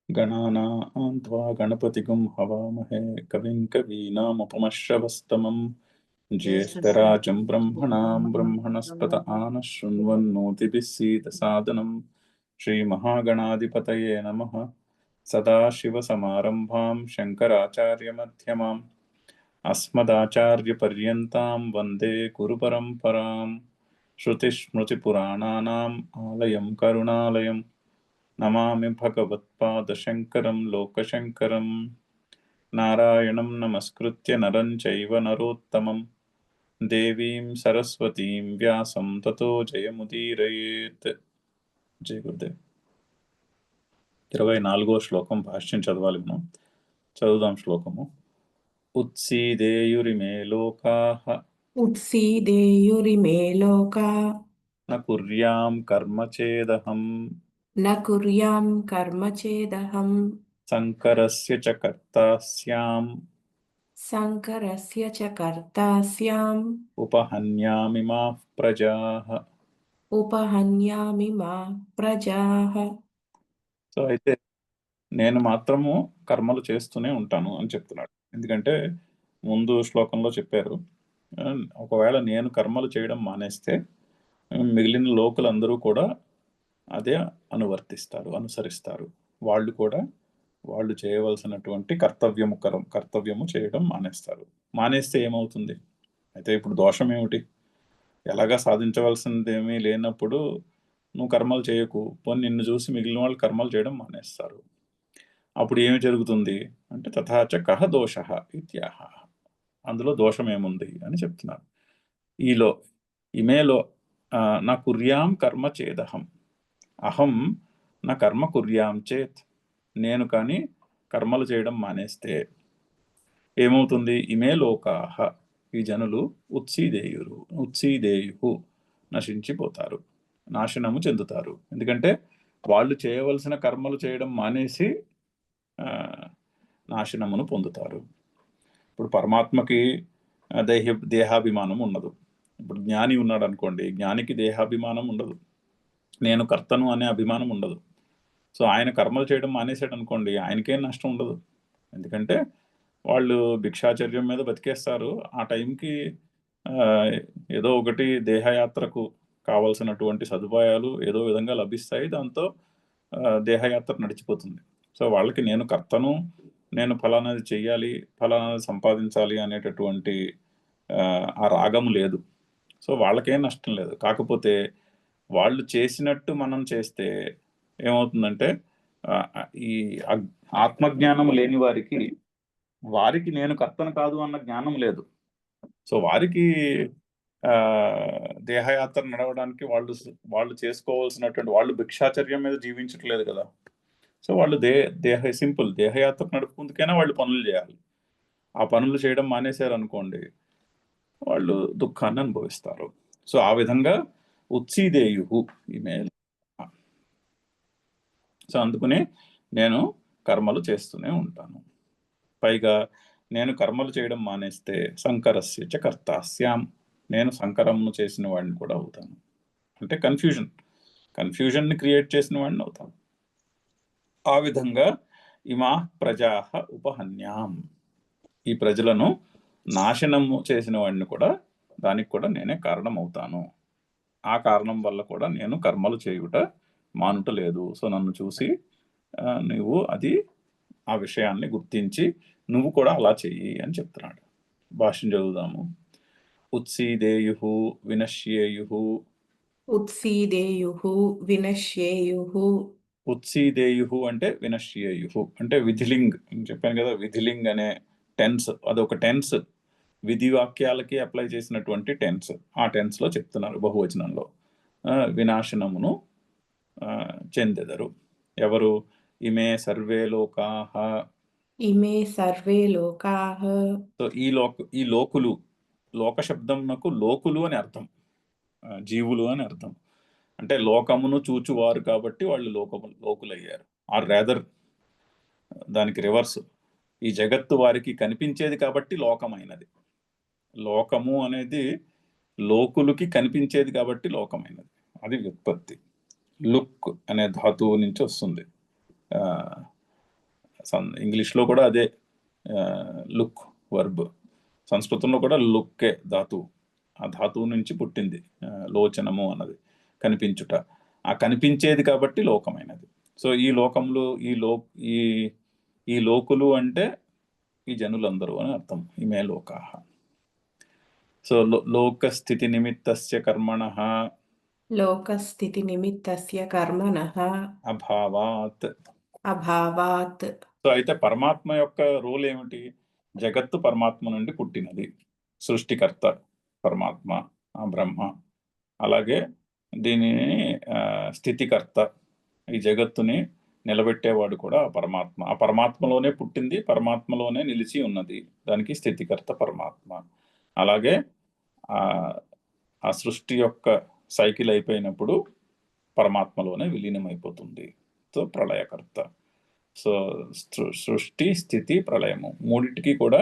गणानां त्वा गणपतिगुं हवामहे कविं कवीनामुपमश्रवस्तमं ज्येष्ठराजं ब्रह्मणां ब्रह्मणस्पत आनः शृण्वन्नोतिभिः सीदसादनं श्रीमहागणाधिपतये नमः। सदाशिवसमारम्भां शङ्कराचार्यमध्यमाम् अस्मदाचार्यपर्यन्तां वन्दे गुरुपरम्परां। श्रुतिस्मृतिपुराणानाम् आलयं करुणालयं नमामि भगवत्पादशङ्करं लोकशङ्करं। नारायणं नमस्कृत्य नरं चैव नरोत्तमं देवीं सरस्वतीं व्यासं ततो जयमुदीरयेत्। जय गुरुदेव। 24వ శ్లోకం భాష్యం చదవాలి మనం. చదువుదాం శ్లోకము. उत्सीदेयुरिमे लोकाः उत्सीदेयुरिमे लोका न कुर्यां कर्म चेदहम् न कुर्यां कर्म चेदहम् शङ्करस्य च कर्ता स्याम् शङ्करस्य च कर्ता स्याम् उपहन्यामि माः प्रजाः. उपहन्यामि मा प्रजाः. సో అయితే నేను మాత్రము కర్మలు చేస్తూనే ఉంటాను అని చెప్తున్నాడు. ఎందుకంటే ముందు శ్లోకంలో చెప్పారు, ఒకవేళ నేను కర్మలు చేయడం మానేస్తే మిగిలిన లోకులందరూ కూడా అదే అనుసరిస్తారు. వాళ్ళు కూడా వాళ్ళు చేయవలసినటువంటి కర్తవ్యము చేయడం మానేస్తారు. మానేస్తే ఏమవుతుంది? అయితే ఇప్పుడు దోషం ఏమిటి? ఎలాగా సాధించవలసిందేమీ లేనప్పుడు నువ్వు కర్మలు చేయకు, పోనీ నిన్ను చూసి మిగిలిన వాళ్ళు కర్మలు చేయడం మానేస్తారు. అప్పుడు ఏమి జరుగుతుంది అంటే తథాచ కహ దోష ఇత్యాహ, అందులో దోషం ఏముంది అని చెప్తున్నారు. ఇమేలో నా కుర్యాం కర్మ చేదహం, అహం నా కర్మ కుర్యాం చేత్, నేను కానీ కర్మలు చేయడం మానేస్తే ఏమవుతుంది? ఇమే లోకాహ, ఈ జనులు ఉత్సీదేయు నశించిపోతారు, నాశనము చెందుతారు. ఎందుకంటే వాళ్ళు చేయవలసిన కర్మలు చేయడం మానేసి నాశనమును పొందుతారు. ఇప్పుడు పరమాత్మకి దేహాభిమానం ఉండదు. ఇప్పుడు జ్ఞాని ఉన్నాడు అనుకోండి, జ్ఞానికి దేహాభిమానం ఉండదు, నేను కర్తను అనే అభిమానం ఉండదు. సో ఆయన కర్మలు చేయడం మానేసాడు అనుకోండి, ఆయనకేం నష్టం ఉండదు. ఎందుకంటే వాళ్ళు భిక్షాచర్యం మీద బతికేస్తారు. ఆ టైంకి ఏదో ఒకటి దేహయాత్రకు కావలసినటువంటి సదుపాయాలు ఏదో విధంగా లభిస్తాయి, దాంతో దేహయాత్ర నడిచిపోతుంది. సో వాళ్ళకి నేను కర్తను, నేను ఫలానాది చెయ్యాలి, ఫలానాది సంపాదించాలి అనేటటువంటి ఆ రాగము లేదు. సో వాళ్ళకేం నష్టం లేదు. కాకపోతే వాళ్ళు చేసినట్టు మనం చేస్తే ఏమవుతుందంటే ఈ ఆత్మజ్ఞానం లేని వారికి నేను కర్తను కాదు అన్న జ్ఞానం లేదు. సో వారికి దేహయాత్ర నడవడానికి వాళ్ళు చేసుకోవాల్సినటువంటి, వాళ్ళు భిక్షాచర్యం మీద జీవించట్లేదు కదా. సో వాళ్ళు సింపుల్ దేహయాత్ర నడుపుకుందుకైనా వాళ్ళు పనులు చేయాలి. ఆ పనులు చేయడం మానేశారు అనుకోండి, వాళ్ళు దుఃఖాన్ని అనుభవిస్తారు. సో ఆ విధంగా ఉత్సీదేయు ఈమె. సో అందుకనే నేను కర్మలు చేస్తూనే ఉంటాను. పైగా నేను కర్మలు చేయడం మానేస్తే శంకరస్య చ కర్తాస్యాం, నేను సంకరమును చేసిన వాడిని కూడా అవుతాను. అంటే కన్ఫ్యూజన్ని క్రియేట్ చేసిన వాడిని అవుతాను. ఆ విధంగా ఇమా ప్రజా ఉపహన్యాం, ఈ ప్రజలను నాశనము చేసిన వాడిని కూడా, దానికి కూడా నేనే కారణం అవుతాను. ఆ కారణం వల్ల కూడా నేను కర్మలు చేయుట మానుటలేదు. సో నన్ను చూసి నువ్వు ఆ విషయాన్ని గుర్తించి నువ్వు కూడా అలా చెయ్యి అని చెప్తున్నాడు. భాష్యం చదువుదాము. ఉత్సీదేయు వినశ్యేయు. ఉత్సీదేయు వినశ్యేయు. ఉత్సీదేయు అంటే వినశ్యేయు అంటే విధిలింగ్ చెప్పాను కదా. విధిలింగ్ అనే టెన్స్, అదొక టెన్స్, విధి వాక్యాలకి అప్లై చేసినటువంటి టెన్స్. ఆ టెన్స్ లో చెప్తున్నారు బహువచనంలో. వినాశనమును చెందెదరు ఎవరు? ఇమే సర్వే లోకాః. ఇమే సర్వే లోకాః. సో ఈ లోకులు, లోక శబ్దంనకు లోకులు అని అర్థం, జీవులు అని అర్థం. అంటే లోకమును చూచువారు కాబట్టి వాళ్ళు లోకులయ్యారు. ఆర్ రేదర్ దానికి రివర్స్, ఈ జగత్తు వారికి కనిపించేది కాబట్టి లోకమైనది. లోకము అనేది లోకులకి కనిపించేది కాబట్టి లోకమైనది. అది వ్యుత్పత్తి. లుక్ అనే ధాతువు నుంచి వస్తుంది. ఇంగ్లీష్లో కూడా అదే లుక్ వర్బ్, సంస్కృతంలో కూడా లుక్కే ధాతువు, ఆ ధాతువు నుంచి పుట్టింది లోచనము అన్నది, కనిపించుట. ఆ కనిపించేది కాబట్టి లోకమైనది. సో ఈ లోకములు ఈ ఈ లోకులు అంటే ఈ జనులందరూ అని అర్థం. ఇమే లోకాః. సో లోకస్థితి నిమిత్తస్య కర్మణః లోకస్థితినిమిత్తస్య కర్మణః అభావాత్. అభావాత్. సో అయితే పరమాత్మ యొక్క రోల్ ఏమిటి? జగత్తు పరమాత్మ నుండి పుట్టినది. సృష్టికర్త పరమాత్మ, ఆ బ్రహ్మ. అలాగే దీనిని స్థితికర్త, ఈ జగత్తుని నిలబెట్టేవాడు కూడా ఆ పరమాత్మ. ఆ పరమాత్మలోనే పుట్టింది, పరమాత్మలోనే నిలిచి ఉన్నది. దానికి స్థితికర్త పరమాత్మ. అలాగే ఆ సృష్టి యొక్క సైకిల్ అయిపోయినప్పుడు పరమాత్మలోనే విలీనమైపోతుంది. సో ప్రళయకర్త. సో సృష్టి, స్థితి, ప్రళయము మూడింటికి కూడా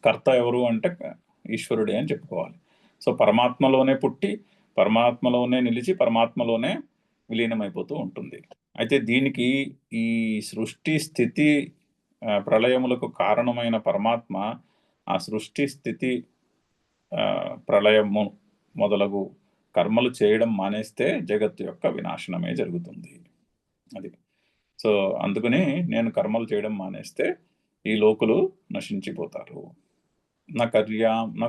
కర్త ఎవరు అంటే ఈశ్వరుడే అని చెప్పుకోవాలి. సో పరమాత్మలోనే పుట్టి, పరమాత్మలోనే నిలిచి, పరమాత్మలోనే విలీనమైపోతూ ఉంటుంది. అయితే దీనికి ఈ సృష్టి, స్థితి, ప్రళయములకు కారణమైన పరమాత్మ ఆ సృష్టి, స్థితి, ప్రళయము మొదలగు కర్మలు చేయడం మానేస్తే జగత్తు యొక్క వినాశనమే జరుగుతుంది. అది. సో అందుకని నేను కర్మలు చేయడం మానేస్తే ఈ లోకులు నశించిపోతారు. న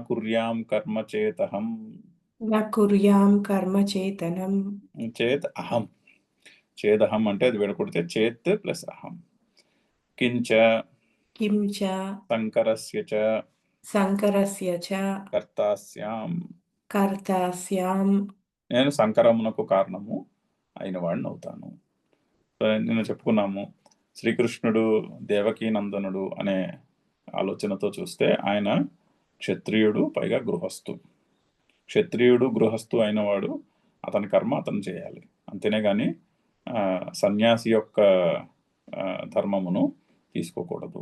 కుర్యాం కర్మ చేతహం. న కుర్యాం కర్మ చేతనం. చేత్ అహం. చేదహం అంటే అది విడకొడితే చేత్ ప్లస్ అహం. కించ కించ సంకరస్య చ సంకరస్య చ కర్తాస్యాం. కర్తాస్యాం. నేను సంకరమునకు కారణము అయిన వాడిని అవుతాను. నిన్న చెప్పుకున్నాము, శ్రీకృష్ణుడు దేవకీ నందనుడు అనే ఆలోచనతో చూస్తే ఆయన క్షత్రియుడు, పైగా గృహస్థు. క్షత్రియుడు, గృహస్థు అయినవాడు అతని కర్మ అతను చేయాలి. అంతేనే కానీ సన్యాసి యొక్క ధర్మమును తీసుకోకూడదు.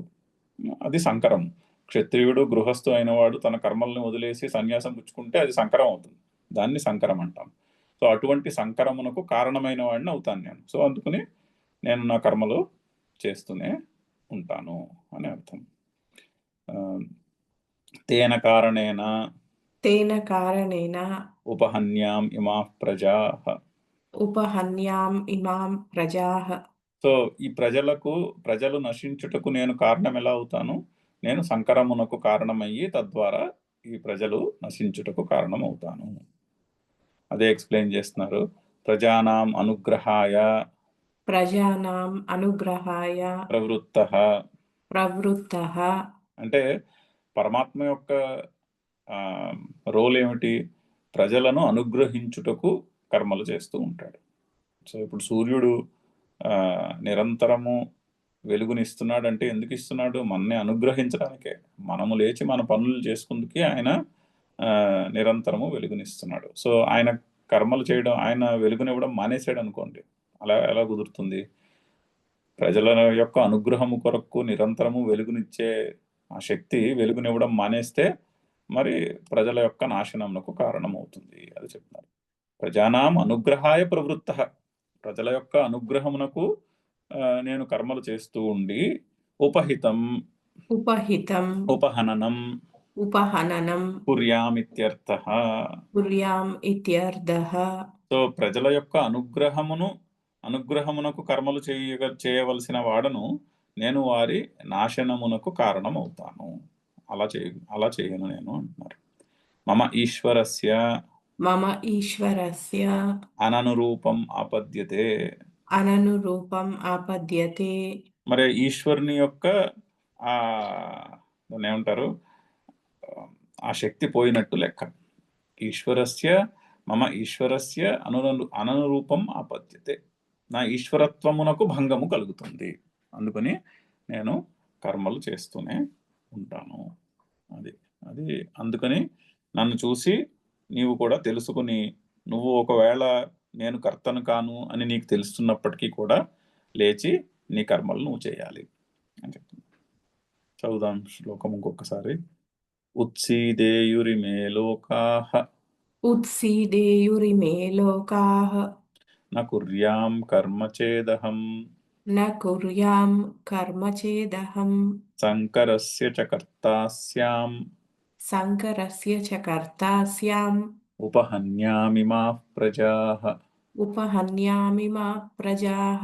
అది సంకరం. క్షత్రియుడు, గృహస్థు అయినవాడు తన కర్మల్ని వదిలేసి సన్యాసం పుచ్చుకుంటే అది సంకరం అవుతుంది. దాన్ని సంకరం అంటాం. సో అటువంటి సంకరమునకు కారణమైన వాడిని అవుతాను నేను. సో అందుకని నేను నా కర్మలు చేస్తూనే ఉంటాను అని అర్థం. తేన కారణేన ఉపహన్యాం ఇమాః ప్రజాః. ఉపహన్యాం ఇమాం ప్రజాః. సో ఈ ప్రజలు నశించుటకు నేను కారణం ఎలా అవుతాను? నేను సంకరమునకు కారణమయ్యి తద్వారా ఈ ప్రజలు నశించుటకు కారణం అవుతాను. అదే ఎక్స్ప్లెయిన్ చేస్తున్నారు. ప్రజానాం అనుగ్రహాయ ప్రవృత్తః. అంటే పరమాత్మ యొక్క రోల్ ఏమిటి? ప్రజలను అనుగ్రహించుటకు కర్మలు చేస్తూ ఉంటాడు. సో ఇప్పుడు సూర్యుడు నిరంతరము వెలుగునిస్తున్నాడు అంటే ఎందుకు ఇస్తున్నాడు? మనని అనుగ్రహించడానికే. మనము లేచి మన పనులు చేసుకుందుకే ఆయన నిరంతరము వెలుగునిస్తున్నాడు. సో ఆయన కర్మలు చేయడం, ఆయన వెలుగునివ్వడం మానేసాడు అనుకోండి, అలా ఎలా కుదురుతుంది? ప్రజల యొక్క అనుగ్రహము కొరకు నిరంతరము వెలుగునిచ్చే ఆ శక్తి వెలుగునివ్వడం మానేస్తే మరి ప్రజల యొక్క నాశనమునకు కారణమవుతుంది. అది చెప్తున్నారు. ప్రజానాం అనుగ్రహాయ ప్రవృత్తః. ప్రజల యొక్క అనుగ్రహమునకు నేను కర్మలు చేస్తూ ఉండి ఉపహననం కుర్యాం ఇత్యర్థః. సో ప్రజల యొక్క అనుగ్రహమునకు కర్మలు చేయవలసిన వాడను నేను వారి నాశనమునకు కారణమవుతాను. అలా చేయను నేను అంటున్నారు. మమ ఈశ్వరస్య అననురూపం ఆపద్యతే. మరి ఈశ్వరుని యొక్క దాన్ని ఏమంటారు, ఆ శక్తి పోయినట్టు లెక్క. మమ ఈశ్వరస్య అననురూపం ఆపద్యతే. నా ఈశ్వరత్వమునకు భంగము కలుగుతుంది. అందుకని నేను కర్మలు చేస్తూనే ఉంటాను. అది అందుకని నన్ను చూసి నీవు కూడా తెలుసుకుని, నువ్వు ఒకవేళ నేను కర్తను కాను అని నీకు తెలుస్తున్నప్పటికీ కూడా లేచి నీ కర్మలు నువ్వు చేయాలి అని చెప్తుంది. చదువుదాం శ్లోకం ఇంకొకసారి. ఉత్సీదేయురిమే లోకాః న కుర్యాం కర్మ చేదహం न कुर्यां कर्म चेदहम् शङ्करस्य च कर्ता स्याम् शङ्करस्य च कर्ता स्याम् उपहन्यामिमाः प्रजाः उपहन्यामि मा प्रजाः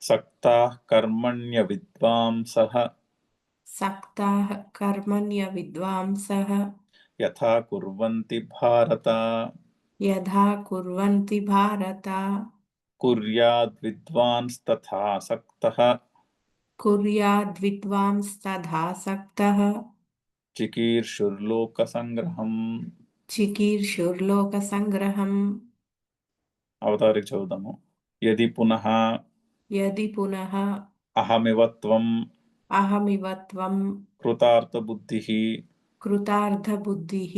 सक्ताः कर्मण्यविद्वांसः सक्ताः कर्मण्यविद्वांसः यथा कुर्वन्ति भारत यथा कुर्वन्ति भारत कुर्याद्विद्वांस्तथा सक्तः कुर्याद्विद्वांस्तथा सक्तः चिकीर्षुर्लोकसङ्ग्रहम् चिकीर्षुर्लोकसङ्ग्रहम् అవతారికి చదువుదాము. యది పునః यदि पुनः అహమివ త్వం अहमिव त्वं కృతార్థబుద్ధిః कृतार्थबुद्धिः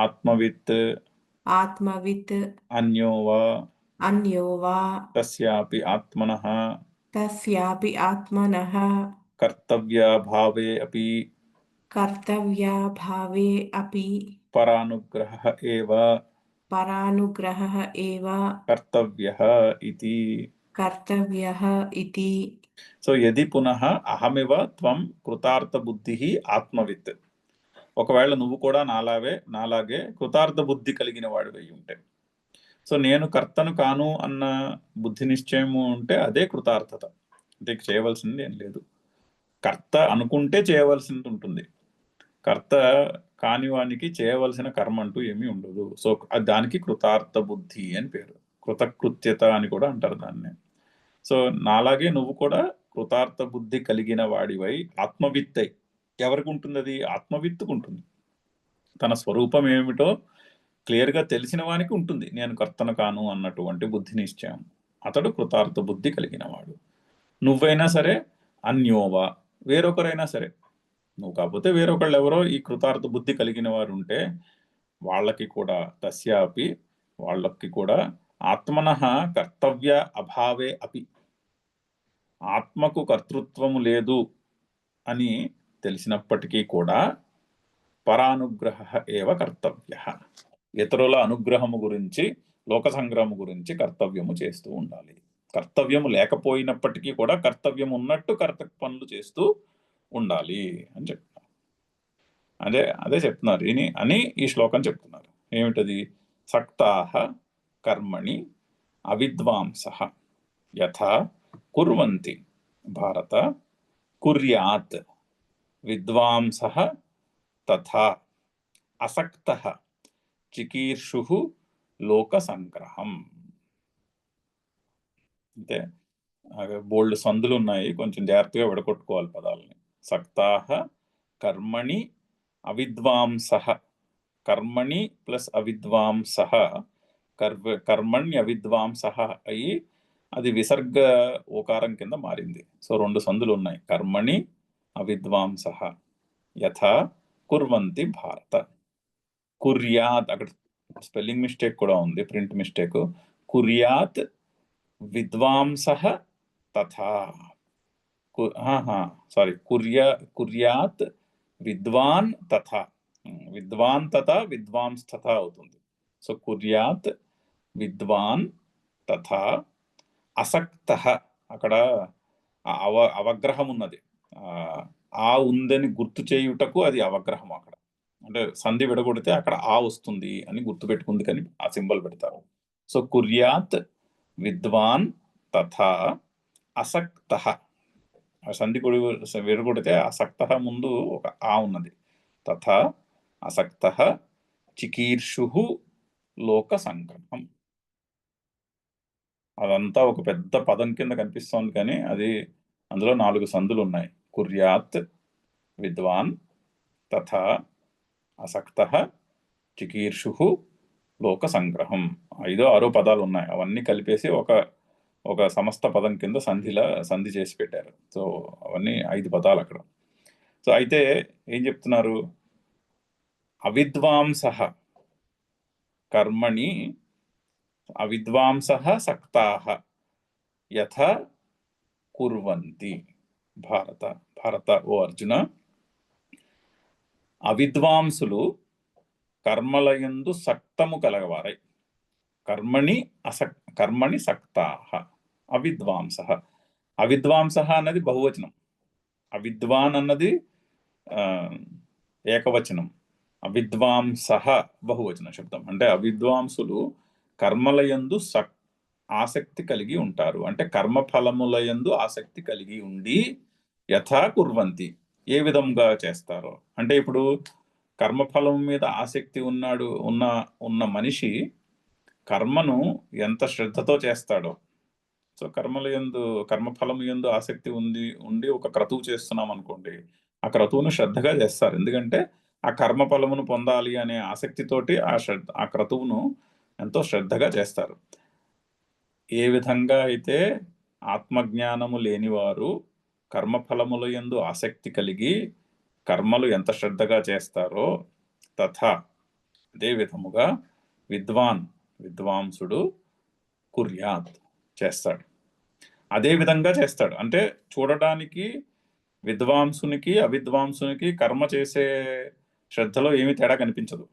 ఆత్మవిత్ आत्मवित् అన్యో వా अन्यो वा తస్యాపి ఆత్మనః तस्यापि आत्मनः కర్తవ్యభావే అపి कर्तव्याभावे अपि పరానుగ్రహः ఏవ परानुग्रहः एव కర్తవ్యः ఇతి. कर्तव्यः इति. సో యది పునః అహమివ త్వం కృతార్థ బుద్ధి ఆత్మవిత్, ఒకవేళ నువ్వు కూడా నాలాగే కృతార్థ బుద్ధి కలిగిన వాడివై ఉంటే, సో నేను కర్తను కాను అన్న బుద్ధి నిశ్చయము ఉంటే అదే కృతార్థత. అంటే చేయవలసింది ఏం లేదు. కర్త అనుకుంటే చేయవలసింది ఉంటుంది, కర్త కాని వానికి చేయవలసిన కర్మ అంటూ ఏమీ ఉండదు. సో దానికి కృతార్థ బుద్ధి అని పేరు. కృతకృత్యత అని కూడా అంటారు దాన్ని. సో నాలాగే నువ్వు కూడా కృతార్థ బుద్ధి కలిగిన వాడివై ఆత్మవిత్తై, ఎవరికి ఉంటుంది అది? ఆత్మవిత్తుకు ఉంటుంది. తన స్వరూపం ఏమిటో క్లియర్గా తెలిసిన వానికి ఉంటుంది, నేను కర్తను కాను అన్నటువంటి బుద్ధి నిశ్చయం. అతడు కృతార్థ బుద్ధి కలిగిన వాడు. నువ్వైనా సరే, అన్యోవా వేరొకరైనా సరే, నువ్వు కాకపోతే వేరొకళ్ళు ఎవరో ఈ కృతార్థ బుద్ధి కలిగిన వారు ఉంటే వాళ్ళకి కూడా తస్యాపి వాళ్ళకి కూడా ఆత్మనః కర్తవ్య అభావే అపి, ఆత్మకు కర్తృత్వము లేదు అని తెలిసినప్పటికీ కూడా పరానుగ్రహ ఏవ కర్తవ్య, ఇతరుల అనుగ్రహము గురించి, లోక సంగ్రహము గురించి కర్తవ్యము చేస్తూ ఉండాలి. కర్తవ్యము లేకపోయినప్పటికీ కూడా కర్తవ్యం ఉన్నట్టు పనులు చేస్తూ ఉండాలి అని చెప్తున్నారు. అదే చెప్తున్నారు అని ఈ శ్లోకం చెప్తున్నారు. ఏమిటది? సక్తాః కర్మణి అవిద్వాంసః యథా కుర్వంతి భారత కుర్యాత్ విద్వాంసః తథా అసక్తః చికీర్షుః లోక సంగ్రహం. అంటే బోల్డ్ సందులు ఉన్నాయి, కొంచెం జాగ్రత్తగా విడగొట్టుకోవాలి పదాలని. సక్తాః కర్మణి అవిద్వాంసః, కర్మణి ప్లస్ అవిద్వాంసః, కర్మణ్య అవిద్వాంసః అయి అది విసర్గ ఓకారం కింద మారింది. సో 2 సందులు ఉన్నాయి. కర్మణి అవిద్వాంసః యథా కుర్వంతి భారత. కుర్యాత్, అక్కడ స్పెల్లింగ్ మిస్టేక్ కూడా ఉంది, ప్రింట్ మిస్టేక్. కుర్యాత్ విద్వాంసః తథా, కుర్యాత్ విద్వాన్ తథా, విద్వాన్ తథా విద్వాంస్ తథా అవుతుంది. సో కుర్యాత్ విద్వాన్ తథా అసక్తః, అక్కడ అవగ్రహం ఉన్నది, ఆ ఉందని గుర్తు చేయుటకు అది అవగ్రహం. అక్కడ అంటే సంధి విడగొడితే అక్కడ ఆ వస్తుంది అని గుర్తు పెట్టుకుంది కానీ ఆ సింబల్ పెడతారు. సో కుర్యాత్ విద్వాన్ తథా అసక్తః, సంధి విడగొడితే అసక్తః ముందు ఒక ఆ ఉన్నది. తథా అసక్తః చికీర్షుః లోక సంగ్రహం. అదంతా ఒక పెద్ద పదం కింద కనిపిస్తోంది కానీ అది అందులో 4 సందులు ఉన్నాయి. కుర్యాత్ విద్వాన్ తథా అసక్తః చికీర్షుః లోక సంగ్రహం. 5-6 పదాలు ఉన్నాయి, అవన్నీ కలిపేసి ఒక సమస్త పదం కింద సంధి చేసి పెట్టారు. సో అవన్నీ 5 పదాలు అక్కడ. సో అయితే ఏం చెప్తున్నారు? అవిద్వాంసః కర్మణి అవిద్వాంసః సక్తాః యథా కుర్వంతి భారత ఓ అర్జున, అవిద్వాంసులు కర్మలయందు సక్తము కలగవారై, కర్మణి సక్తాః అవిద్వాంసః, అవిద్వాంస అన్నది బహువచనం, అవిద్వాన్ అన్నది ఆ, ఏకవచనం, అవిద్వాంస బహువచన శబ్దం. అంటే అవిద్వాంసులు కర్మలయందు ఆసక్తి కలిగి ఉంటారు. అంటే కర్మఫలములయందు ఆసక్తి కలిగి ఉండి యథా కుర్వంతి, ఏ విధంగా చేస్తారో. అంటే ఇప్పుడు కర్మఫలం మీద ఆసక్తి ఉన్న మనిషి కర్మను ఎంత శ్రద్ధతో చేస్తాడో. సో కర్మఫలం యందు ఆసక్తి ఉండి ఒక క్రతువు చేస్తున్నాం అనుకోండి, ఆ క్రతువును శ్రద్ధగా చేస్తారు. ఎందుకంటే ఆ కర్మఫలమును పొందాలి అనే ఆసక్తితోటి ఆ క్రతువును ఎంతో శ్రద్ధగా చేస్తారు. ఏ విధంగా అయితే ఆత్మజ్ఞానము లేనివారు కర్మఫలముల యందు ఆసక్తి కలిగి కర్మలు ఎంత శ్రద్ధగా చేస్తారో, తథా అదే విధముగా విద్వాంసుడు కుర్యాత్ చేస్తాడు. అదే విధంగా చేస్తాడు. అంటే చూడడానికి విద్వాంసునికి అవిద్వాంసునికి కర్మ చేసే శ్రద్ధలో ఏమి తేడా కనిపించదు.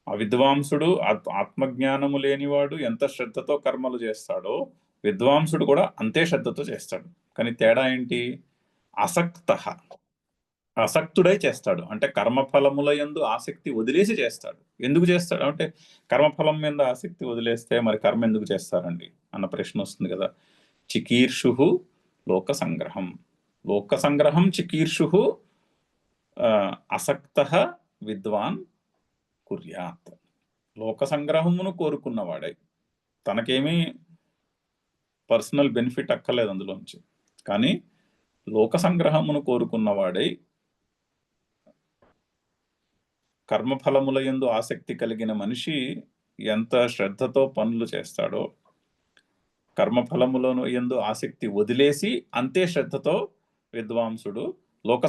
అవిద్వాంసుడు ఆత్మజ్ఞానము లేనివాడు ఎంత శ్రద్ధతో కర్మలు చేస్తాడో విద్వాంసుడు కూడా అంతే శ్రద్ధతో చేస్తాడు. కానీ తేడా ఏంటి? అసక్తుడై చేస్తాడు. అంటే కర్మఫలముల యందు ఆసక్తి వదిలేసి చేస్తాడు. ఎందుకు చేస్తాడు అంటే, కర్మఫలం మీద ఆసక్తి వదిలేస్తే మరి కర్మ ఎందుకు చేస్తారండి అన్న ప్రశ్న వస్తుంది కదా. చికీర్షు లోక సంగ్రహం చికీర్షు అసక్త విద్వాన్ కుర్యాత్. లోక సంగ్రహమును కోరుకున్నవాడై, తనకేమీ పర్సనల్ బెనిఫిట్ అక్కర్లేదు అందులోంచి, కానీ లోక సంగ్రహమును కోరుకున్నవాడై కర్మఫలముల యందు ఆసక్తి కలిగిన మనిషి ఎంత శ్రద్ధతో పనులు చేస్తాడో, కర్మఫలములను యందు ఆసక్తి వదిలేసి అంతే శ్రద్ధతో విద్వాంసుడు లోక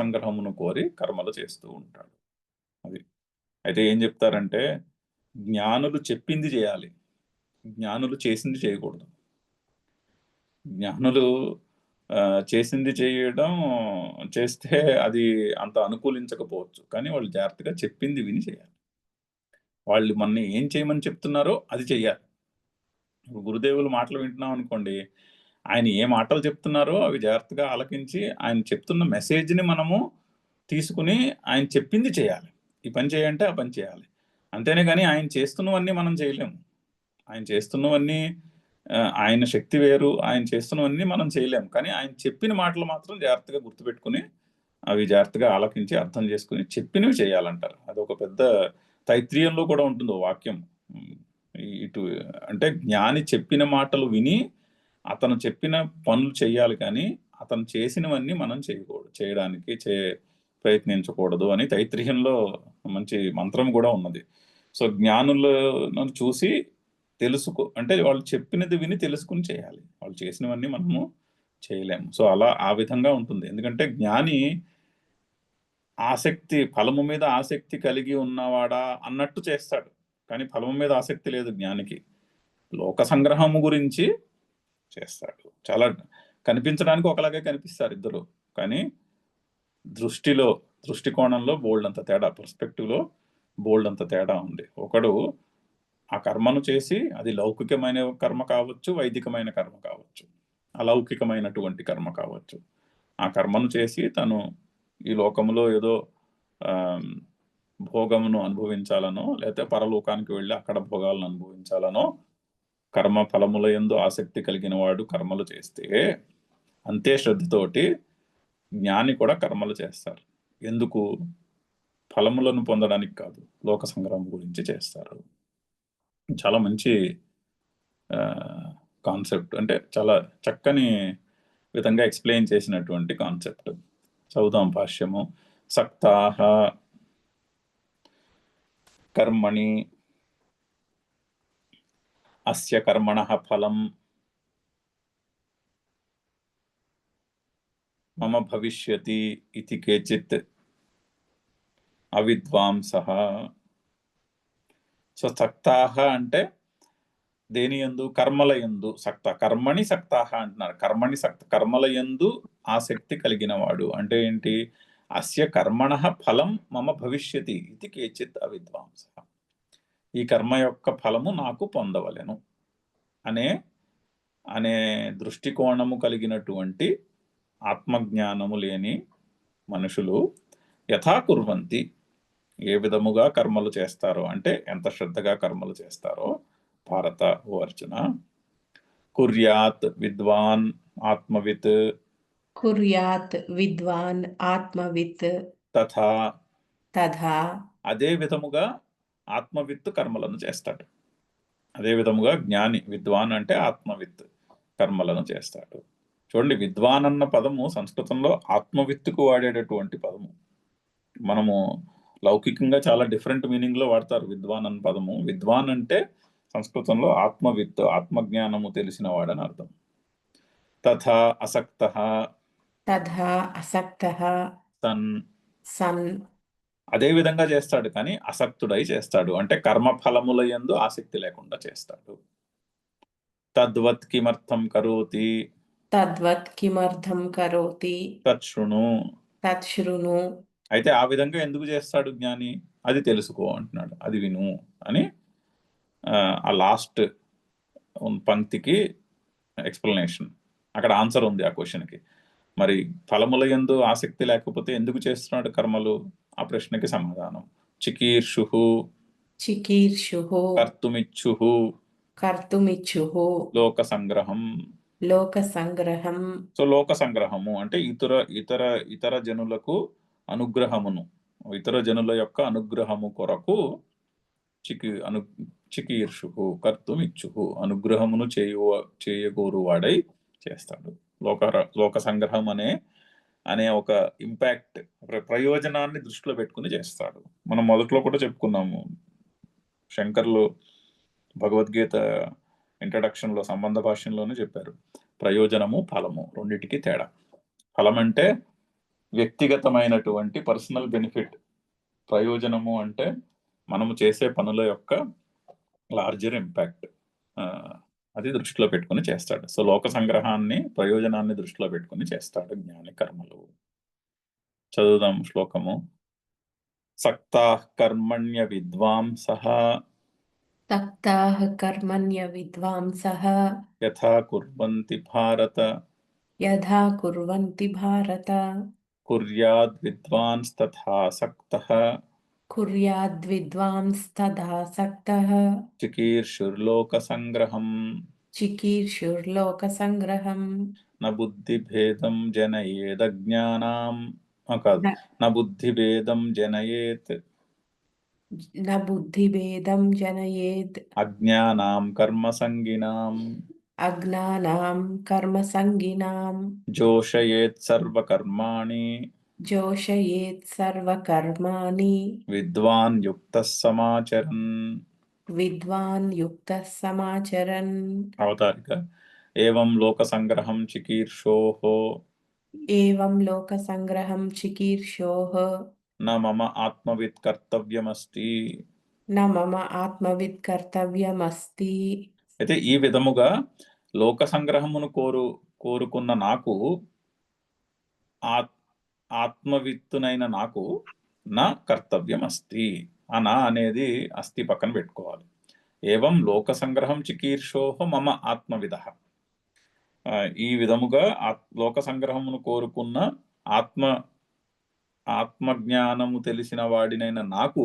సంగ్రహమును కోరి కర్మలు చేస్తూ ఉంటాడు. అది అయితే ఏం చెప్తారంటే, జ్ఞానులు చెప్పింది చేయాలి, జ్ఞానులు చేసింది చేయకూడదు. జ్ఞానులు చేసింది చేయడం చేస్తే అది అంత అనుకూలించకపోవచ్చు, కానీ వాళ్ళు జాగ్రత్తగా చెప్పింది విని చేయాలి. వాళ్ళు మనని ఏం చేయమని చెప్తున్నారో అది చెయ్యాలి. గురుదేవులు మాటలు వింటున్నాం అనుకోండి, ఆయన ఏ మాటలు చెప్తున్నారో అవి జాగ్రత్తగా ఆలకించి ఆయన చెప్తున్న మెసేజ్ని మనము తీసుకుని ఆయన చెప్పింది చేయాలి. ఈ పని చేయంటే ఆ పని చేయాలి. అంతేనే కానీ ఆయన చేస్తున్నవన్నీ మనం చేయలేము. ఆయన చేస్తున్నవన్నీ ఆయన శక్తి వేరు, ఆయన చేస్తున్నవన్నీ మనం చేయలేము. కానీ ఆయన చెప్పిన మాటలు మాత్రం జాగ్రత్తగా గుర్తుపెట్టుకుని అవి జాగ్రత్తగా ఆలకించి అర్థం చేసుకుని చెప్పినవి చేయాలంటారు. అదొక పెద్ద తైత్రీయంలో కూడా ఉంటుంది వాక్యం. ఇటు అంటే జ్ఞాని చెప్పిన మాటలు విని అతను చెప్పిన పనులు చేయాలి, కానీ అతను చేసినవన్నీ మనం చేయడానికి ప్రయత్నించకూడదు అని తైత్రీయంలో మంచి మంత్రం కూడా ఉన్నది. సో జ్ఞానులను చూసి అంటే వాళ్ళు చెప్పినది విని తెలుసుకుని చేయాలి. వాళ్ళు చేసినవన్నీ మనము చేయలేము. సో ఆ విధంగా ఉంటుంది. ఎందుకంటే జ్ఞాని ఫలము మీద ఆసక్తి కలిగి ఉన్నవాడా అన్నట్టు చేస్తాడు, కానీ ఫలము మీద ఆసక్తి లేదు జ్ఞానికి. లోక సంగ్రహము గురించి చేస్తాడు. చాలా కనిపించడానికి ఒకలాగే కనిపిస్తారు ఇద్దరు, కానీ దృష్టికోణంలో బోల్డ్ అంత తేడా, పర్స్పెక్టివ్లో బోల్డ్ అంత తేడా ఉంది. ఒకడు ఆ కర్మను చేసి అది లౌకికమైన కర్మ కావచ్చు, వైదికమైన కర్మ కావచ్చు, అలౌకికమైనటువంటి కర్మ కావచ్చు. ఆ కర్మను చేసి తను ఈ లోకంలో ఏదో భోగమును అనుభవించాలనో, లేకపోతే పరలోకానికి వెళ్ళి అక్కడ భోగాలను అనుభవించాలనో కర్మ ఫలముల యందు ఆసక్తి కలిగిన వాడు కర్మలు చేస్తే అంతే శ్రద్ధతోటి జ్ఞాని కూడా కర్మలు చేస్తారు. ఎందుకు? ఫలములను పొందడానికి కాదు, లోక సంగ్రహం గురించి చేస్తారు. చాలా మంచి కాన్సెప్ట్, అంటే చాలా చక్కని విధంగా ఎక్స్ప్లెయిన్ చేసినటువంటి కాన్సెప్ట్. చదువుదాం భాష్యము. సక్తాః కర్మణి అస్య కర్మణః ఫలం మమ భవిష్యతి ఇతి కేచిత్ అవిద్వాంసః. సో సక్తాః అంటే దేని యందు? కర్మల యందు. కర్మణి సక్తాః అంటున్నారు. కర్మల యందు ఆసక్తి కలిగిన వాడు అంటే ఏంటి? అస్య కర్మణః ఫలం మమ భవిష్యతి ఇది కేచిత్ అవిద్వాంసః. ఈ కర్మ యొక్క ఫలము నాకు పొందవలెను అనే అనే దృష్టికోణము కలిగినటువంటి ఆత్మజ్ఞానము లేని మనుషులు యథా కుర్వంతి, ఏ విధముగా కర్మలు చేస్తారో అంటే ఎంత శ్రద్ధగా కర్మలు చేస్తారో భారత ఓ అర్జున, కుర్యాత్ విద్వాన్ ఆత్మవిత్ కుర్యాత్ విద్వాన్ ఆత్మవిత్ తథా, తథా అదే విధముగా ఆత్మవిత్ కర్మలను చేస్తాడు. అదే విధముగా జ్ఞాని, విద్వాన్ అంటే ఆత్మవిత్, కర్మలను చేస్తాడు. చూడండి, విద్వాన్ అన్న పదము సంస్కృతంలో ఆత్మవిత్తుకు వాడేటటువంటి పదము. మనము లౌకికంగా చాలా డిఫరెంట్ మీనింగ్ లో వాడతారు విద్వాన్ అన్న పదము. విద్వాన్ అంటే సంస్కృతంలో ఆత్మవిత్, ఆత్మజ్ఞానము తెలిసిన వాడని అర్థం. తథా అసక్తః, తథా అసక్తః సన్, సన్, అదే విధంగా చేస్తాడు కానీ అసక్తుడై చేస్తాడు, అంటే కర్మఫలముల యందు ఆసక్తి లేకుండా చేస్తాడు. తద్వత్ కిమర్థం కరోతి తద్వత్ కిమర్థం కరోతి తచ్ఛృణు, తచ్ఛృణు. అయితే ఆ విధంగా ఎందుకు చేస్తాడు జ్ఞాని, అది తెలుసుకో అంటున్నాడు, అది విను అని ఆ లాస్ట్ పంక్తికి ఎక్స్ప్లెనేషన్. అక్కడ ఆన్సర్ ఉంది ఆ క్వశ్చన్కి. మరి ఫలముల యందు ఆసక్తి లేకపోతే ఎందుకు చేస్తున్నాడు కర్మలు, ఆ ప్రశ్నకి సమాధానం చికీర్షుః చికీర్షుః కర్తుమిచ్ఛుః కర్తుమిచ్ఛుః లోక సంగ్రహం. లోక సంగ్రహం. సో లోక సంగ్రహము అంటే ఇతర ఇతర ఇతర జనులకు అనుగ్రహమును, ఇతర జనుల యొక్క అనుగ్రహము కొరకు చికీర్షుః కర్తుమిచ్ఛుః, అనుగ్రహమును చేయగోరువాడై చేస్తాడు. లోక సంగ్రహం అనే ఒక ఇంపాక్ట్, ప్రయోజనాన్ని దృష్టిలో పెట్టుకుని చేస్తాడు. మనం మొదట్లో కూడా చెప్పుకున్నాము, శంకర్లు భగవద్గీత ఇంట్రడక్షన్ లో సంబంధ భాష్యంలోనే చెప్పారు, ప్రయోజనము ఫలము రెండిటికి తేడా. ఫలం అంటే వ్యక్తిగతమైనటువంటి పర్సనల్ బెనిఫిట్, ప్రయోజనము అంటే మనము చేసే పనుల యొక్క లార్జర్ ఇంపాక్ట్, అది దృష్టిలో పెట్టుకుని చేస్తాడు. సో లోక సంగ్రహాన్ని, ప్రయోజనాన్ని దృష్టిలో పెట్టుకుని చేస్తాడు జ్ఞాని కర్మలు. చదువుదాం శ్లోకము. సక్తాః కర్మణ్య విద్వాంసః సక్తాః కర్మణ్య విద్వాంసః యథా కుర్వంతి భారత యథా కుర్వంతి భారత కుర్యాద్ విద్వాంస్తథా సక్తః కుర్యాద్విద్వాంస్తథా సక్తః చికీర్షుర్లోక సంగ్రహం చికీర్షుర్లోక సంగ్రహం. న బుద్ధిభేదం జనయేదజ్ఞానాం, కాదు, న బుద్ధిభేదం జనయేత్ న బుద్ధిభేదం జనయేద్ అజ్ఞానాం కర్మసంగినాం అజ్ఞానాం కర్మసంగినాం జోషయేత్ సర్వకర్మాణి జోషయేత్ సర్వకర్మాణి విద్వాన్ యుక్తః సమాచరన్. విద్వాన్ యుక్తః సమాచరన్. అవతారిక. ఏవం లోక సంగ్రహం చికీర్షోః ఏవం లోక సంగ్రహం చికీర్షోః న మమ ఆత్మవిత్ కర్తవ్యమస్తి. న మమ ఆత్మవిత్ కర్తవ్యమస్తి. అయితే ఈ విధముగా లోక సంగ్రహమును కోరుకున్న నాకు, ఆత్మవిత్తునైన నాకు నా కర్తవ్యం అస్తి. ఆ నా అనేది అస్థి పక్కన పెట్టుకోవాలి. ఏవం లోక సంగ్రహం చికీర్షోః మమ ఆత్మవిదః, ఈ విధముగా లోక సంగ్రహమును కోరుకున్న ఆత్మజ్ఞానము తెలిసిన వాడినైన నాకు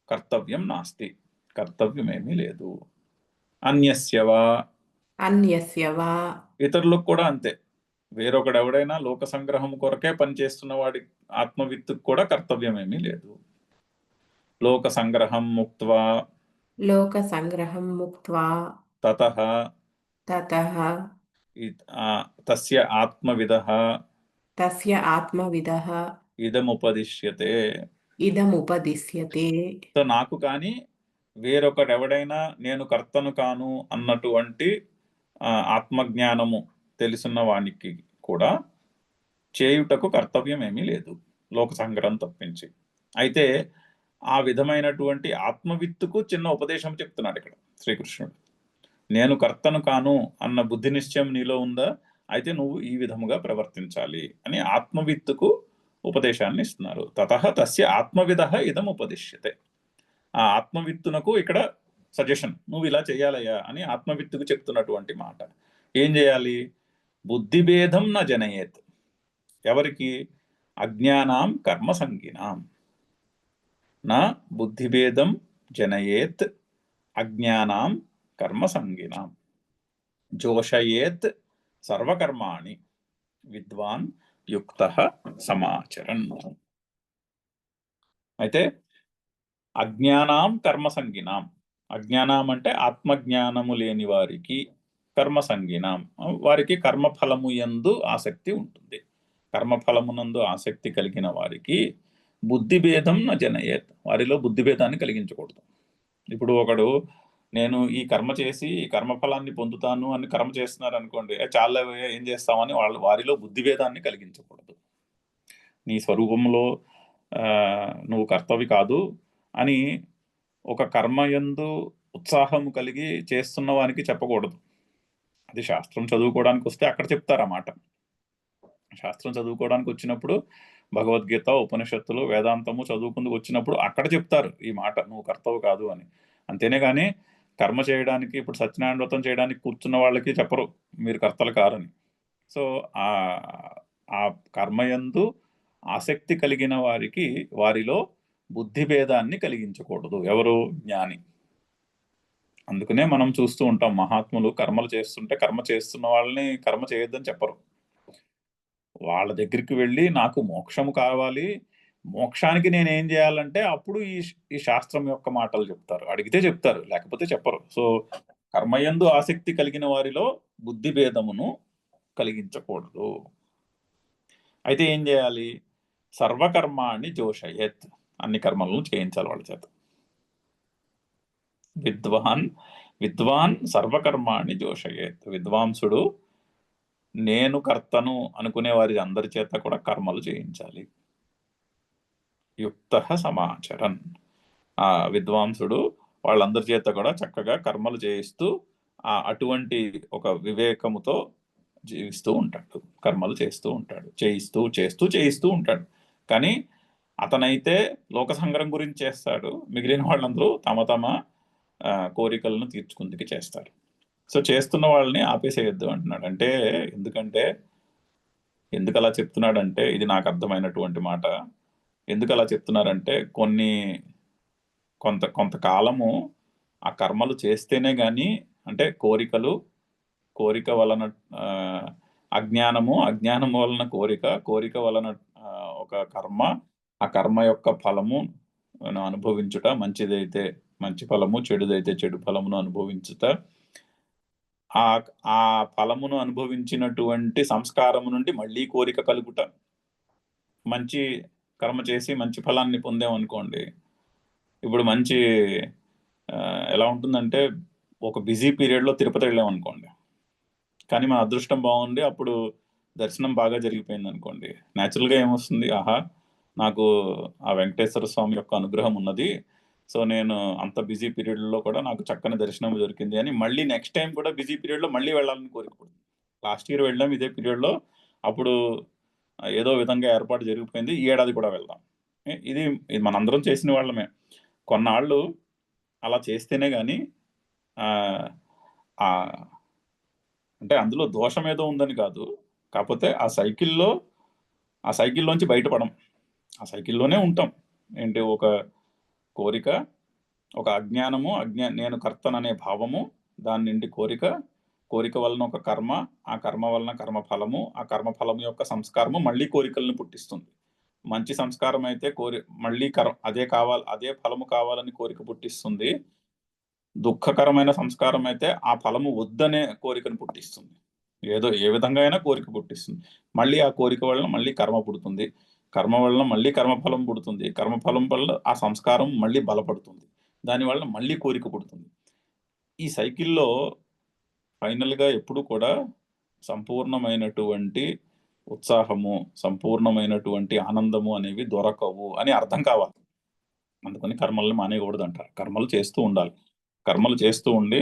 కర్తవ్యం నాస్తి, కర్తవ్యమేమీ లేదు. అన్యస్యవా, అన్యస్యవా, ఇతరులకు కూడా అంతే. వేరొకడు ఎవడైనా లోక సంగ్రహం కొరకే పనిచేస్తున్న వాడి ఆత్మవిత్తుకు కూడా కర్తవ్యమేమీ లేదు. లోక సంగ్రహం ముక్త్వా లోక సంగ్రహం ముక్త్వా తతః తతః తస్య ఆత్మవిదః తస్య ఆత్మవిదః ఇదముపదిశ్యతే. ఇదముపదిశ్యతే. సో నాకు కానీ వేరొకడెవడైనా నేను కర్తను కాను అన్నటువంటి ఆత్మజ్ఞానము తెలుసున్న వానికి కూడా చేయుటకు కర్తవ్యం ఏమీ లేదు, లోక సంగ్రహం తప్పించి. అయితే ఆ విధమైనటువంటి ఆత్మవిత్తుకు చిన్న ఉపదేశం చెప్తున్నాడు ఇక్కడ శ్రీకృష్ణుడు. నేను కర్తను కాను అన్న బుద్ధి నిశ్చయం నీలో ఉందా, అయితే నువ్వు ఈ విధముగా ప్రవర్తించాలి అని ఆత్మవిత్తుకు ఉపదేశాన్ని ఇస్తున్నారు. తతః తస్య ఆత్మవిదః ఇదం ఉపదిశ్యతే. ఆ ఆత్మవిత్తునకు ఇక్కడ సజెషన్, నువ్వు ఇలా చేయాలయ్యా అని ఆత్మవిత్తుకు చెప్తున్నటువంటి మాట. ఏం చేయాలి? బుద్ధిభేదం న జనయేత్. ఎవరికి? అజ్ఞానాం కర్మ సంగినాం. నా బుద్ధిభేదం జనయేత్ అజ్ఞానాం కర్మ సంగినాం జోషయేత్ సర్వకర్మాణి విద్వాన్ యుక్త సమాచరన్. అయితే అజ్ఞానాం కర్మ సంగినాం, అజ్ఞానం అంటే ఆత్మజ్ఞానము లేని వారికి, కర్మ సంగినాం వారికి కర్మఫలము యందు ఆసక్తి ఉంటుంది. కర్మఫలమునందు ఆసక్తి కలిగిన వారికి బుద్ధిభేదం న జనయేత్, వారిలో బుద్ధిభేదాన్ని కలిగించకూడదు. ఇప్పుడు ఒకడు నేను ఈ కర్మ చేసి ఈ కర్మఫలాన్ని పొందుతాను అని కర్మ చేస్తున్నారు అనుకోండి, చాలా ఏం చేస్తామని వారిలో బుద్ధిభేదాన్ని కలిగించకూడదు. నీ స్వరూపంలో నువ్వు కర్తవి కాదు అని ఒక కర్మయందు ఉత్సాహము కలిగి చేస్తున్న వానికి చెప్పకూడదు. అది శాస్త్రం చదువుకోవడానికి వస్తే అక్కడ చెప్తారన్నమాట. శాస్త్రం చదువుకోవడానికి వచ్చినప్పుడు భగవద్గీత, ఉపనిషత్తులు, వేదాంతము చదువుకుందుకు వచ్చినప్పుడు అక్కడ చెప్తారు ఈ మాట, నువ్వు కర్తవు కాదు అని. అంతేనే కానీ కర్మ చేయడానికి, ఇప్పుడు సత్యనారాయణ వ్రతం చేయడానికి కూర్చున్న వాళ్ళకి చెప్పరు మీరు కర్తలు కారని. సో ఆ కర్మయందు ఆసక్తి కలిగిన వారికి వారిలో బుద్ధిభేదాన్ని కలిగించకూడదు. ఎవరు? జ్ఞాని. అందుకనే మనం చూస్తూ ఉంటాం మహాత్ములు కర్మలు చేస్తుంటే కర్మ చేస్తున్న వాళ్ళని కర్మ చేయొద్దని చెప్పరు. వాళ్ళ దగ్గరికి వెళ్ళి నాకు మోక్షము కావాలి, మోక్షానికి నేను ఏం చేయాలంటే అప్పుడు ఈ శాస్త్రం యొక్క మాటలు చెప్తారు. అడిగితే చెప్తారు, లేకపోతే చెప్పరు. సో కర్మయందు ఆసక్తి కలిగిన వారిలో బుద్ధిభేదమును కలిగించకూడదు. అయితే ఏం చేయాలి? సర్వకర్మాణి జోషయేత్, అన్ని కర్మలను చేయించాలి వాళ్ళ చేత. విద్వాన్ సర్వకర్మాణి జోషయేత్, విద్వాంసుడు నేను కర్తను అనుకునే వారి అందరి చేత కూడా కర్మలు చేయించాలి. యుక్త సమాచరన్, ఆ విద్వాంసుడు వాళ్ళందరి చేత కూడా చక్కగా కర్మలు చేయిస్తూ అటువంటి ఒక వివేకముతో జీవిస్తూ ఉంటాడు, కర్మలు చేస్తూ ఉంటాడు, చేయిస్తూ ఉంటాడు. కానీ అతనైతే లోక సంగ్రహం గురించి చేస్తాడు, మిగిలిన వాళ్ళందరూ తమ తమ కోరికలను తీర్చుకుందుకు చేస్తారు. సో చేస్తున్న వాళ్ళని ఆపేసేయద్దు అంటున్నాడు. అంటే ఎందుకు అలా చెప్తున్నాడంటే, ఇది నాకు అర్థమైనటువంటి మాట. ఎందుకు అలా చెప్తున్నారంటే కొంతకాలము ఆ కర్మలు చేస్తేనే గాని, అంటే కోరిక వలన అజ్ఞానము వలన కోరిక వలన ఒక కర్మ, ఆ కర్మ యొక్క ఫలము అనుభవించుట, మంచిదైతే మంచి ఫలము, చెడుదైతే చెడు ఫలమును అనుభవించుట, ఆ ఫలమును అనుభవించినటువంటి సంస్కారము నుండి మళ్ళీ కోరిక కలుగుట. మంచి కర్మ చేసి మంచి ఫలాన్ని పొందామనుకోండి, ఇప్పుడు మంచి ఎలా ఉంటుందంటే, ఒక బిజీ పీరియడ్లో తిరుపతి వెళ్ళామనుకోండి, కానీ మన అదృష్టం బాగుండి అప్పుడు దర్శనం బాగా జరిగిపోయింది అనుకోండి, న్యాచురల్గా ఏమొస్తుంది, ఆహా నాకు ఆ వెంకటేశ్వర స్వామి యొక్క అనుగ్రహం ఉన్నది, సో నేను అంత బిజీ పీరియడ్లో కూడా నాకు చక్కని దర్శనం దొరికింది అని మళ్ళీ నెక్స్ట్ టైం కూడా బిజీ పీరియడ్లో మళ్ళీ వెళ్ళాలని కోరికపడుతుంది. లాస్ట్ ఇయర్ వెళ్ళాం ఇదే పీరియడ్లో, అప్పుడు ఏదో విధంగా ఏర్పాటు జరిగిపోయింది, ఈ ఏడాది కూడా వెళ్దాం. ఇది మనందరం చేసిన వాళ్ళమే. కొన్నాళ్ళు అలా చేస్తేనే కానీ అంటే అందులో దోషం ఏదో ఉందని కాదు, కాకపోతే ఆ సైకిల్లోంచి బయటపడం, ఆ సైకిల్లోనే ఉంటాం. ఏంటి, ఒక కోరిక, ఒక అజ్ఞానము, నేను కర్తననే భావము, దాని నుండి కోరిక వలన ఒక కర్మ, ఆ కర్మ వలన కర్మఫలము, ఆ కర్మఫలము యొక్క సంస్కారము మళ్ళీ కోరికలను పుట్టిస్తుంది. మంచి సంస్కారం అయితే మళ్ళీ అదే ఫలము కావాలని కోరిక పుట్టిస్తుంది. దుఃఖకరమైన సంస్కారం అయితే ఆ ఫలము వద్దనే కోరికను పుట్టిస్తుంది. ఏ విధంగా అయినా కోరిక పుట్టిస్తుంది. మళ్ళీ ఆ కోరిక వలన మళ్ళీ కర్మ పుడుతుంది, కర్మ వలన మళ్ళీ కర్మఫలం పుడుతుంది, కర్మఫలం వల్ల ఆ సంస్కారం మళ్ళీ బలపడుతుంది, దానివల్ల మళ్ళీ కోరిక పుడుతుంది. ఈ సైకిల్లో ఫైనల్గా ఎప్పుడు కూడా సంపూర్ణమైనటువంటి ఉత్సాహము, సంపూర్ణమైనటువంటి ఆనందము అనేవి దొరకవు అని అర్థం కావాలి. అందుకని కర్మల్ని మానేయకూడదు అంటారు. కర్మలు చేస్తూ ఉండాలి. కర్మలు చేస్తూ ఉండి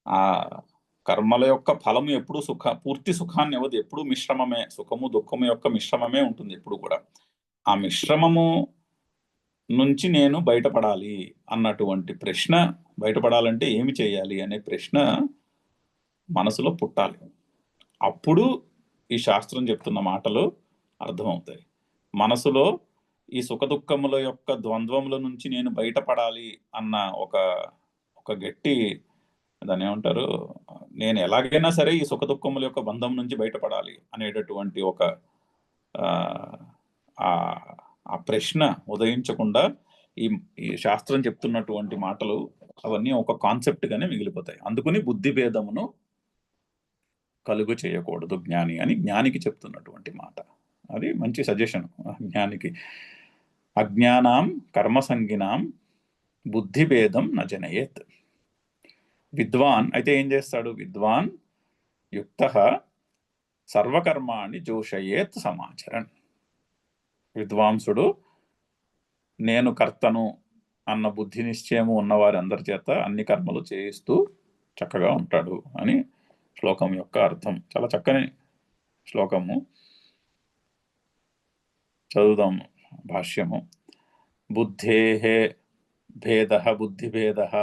ఆ కర్మల యొక్క ఫలము ఎప్పుడు పూర్తి సుఖాన్ని ఇవ్వదు, ఎప్పుడు మిశ్రమమే, సుఖము దుఃఖము యొక్క మిశ్రమమే ఉంటుంది ఎప్పుడు కూడా. ఆ మిశ్రమము నుంచి నేను బయటపడాలి అన్నటువంటి ప్రశ్న, బయటపడాలంటే ఏమి చేయాలి అనే ప్రశ్న మనసులో పుట్టాలి. అప్పుడు ఈ శాస్త్రం చెప్తున్న మాటలు అర్థమవుతాయి. మనసులో ఈ సుఖదుఖముల యొక్క ద్వంద్వముల నుంచి నేను బయటపడాలి అన్న ఒక ఒక గట్టి, దాన్ని ఏమంటారు, నేను ఎలాగైనా సరే ఈ సుఖదుఖముల యొక్క బంధం నుంచి బయటపడాలి అనేటటువంటి ఒక ఆ ఆ ప్రశ్న ఉదయించకుండా ఈ శాస్త్రం చెప్తున్నటువంటి మాటలు అవన్నీ ఒక కాన్సెప్ట్ గానే మిగిలిపోతాయి. అందుకని బుద్ధి భేదమును కలుగు చేయకూడదు జ్ఞాని అని జ్ఞానికి చెప్తున్నటువంటి మాట. అది మంచి సజెషన్ జ్ఞానికి. అజ్ఞానాం కర్మసంగినాం బుద్ధి భేదం నజనయేత్. విద్వాన్ అయితే ఏం చేస్తాడు? విద్వాన్ యుక్త సర్వకర్మాణి జోషయేత్ సమాచరన్. విద్వాంసుడు నేను కర్తను అన్న బుద్ధి నిశ్చయము ఉన్నవారి అందరి చేత అన్ని కర్మలు చేయిస్తూ చక్కగా ఉంటాడు అని శ్లోకం యొక్క అర్థం. చాలా చక్కని శ్లోకము. చదువుదాము భాష్యము. బుద్ధేః భేదః బుద్ధిభేదః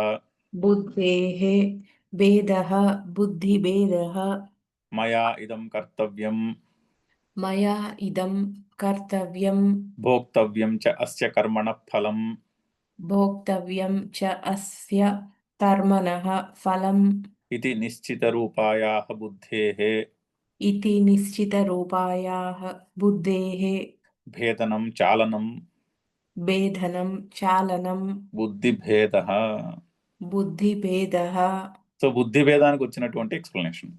బుద్ధేః భేదః బుద్ధిభేదః మయా ఇదం కర్తవ్యం మయా ఇదం కర్తవ్యం భోక్తవ్యం చ అస్య కర్మణః ఫలం భోక్తవ్యం చ అస్య కర్మణః ఫలం ఇది నిశ్చితరూపాయాః బుద్ధేః ఇతి నిశ్చితరూపాయాః బుద్ధేః భేదనం చాలనం భేదనం చాలనం బుద్ధిభేదః. బుద్ధిభేదః. సో బుద్ధిభేదానికి వచ్చినటువంటి ఎక్స్ప్లెనేషన్.